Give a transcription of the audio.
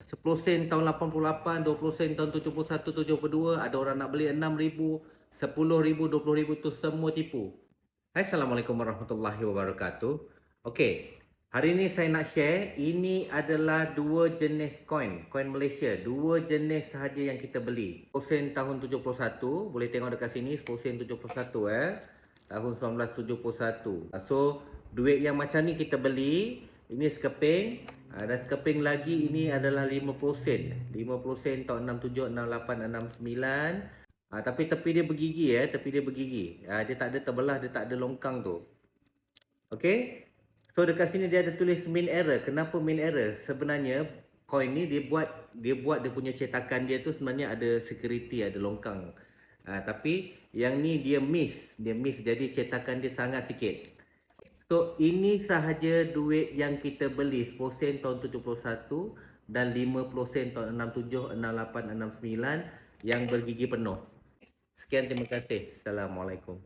10 sen tahun 88, 20 sen tahun 71, 72, ada orang nak beli 6,000, 10,000, 20,000 tu semua tipu. Hai, Assalamualaikum warahmatullahi wabarakatuh. Okey, hari ini saya nak share, ini adalah dua jenis koin Malaysia. Dua jenis sahaja yang kita beli. 10 sen tahun 71, boleh tengok dekat sini 10 sen 71 tahun 1971. So, duit yang macam ni kita beli, ini sekeping. Dan sekeping lagi ini adalah 50 sen. 50 sen tahun 67, 68, 69. Tapi tepi dia bergigi tepi dia bergigi. Dia tak ada terbelah, dia tak ada longkang tu. Okey. So dekat sini dia ada tulis main error. Kenapa main error? Sebenarnya coin ni dia buat dia punya cetakan dia tu sebenarnya ada security, ada longkang. Tapi yang ni dia miss jadi cetakan dia sangat sikit. So ini sahaja duit yang kita beli 10 sen tahun 71 dan 50 sen tahun 67, 68, 69 yang bergigi penuh. Sekian, terima kasih. Assalamualaikum.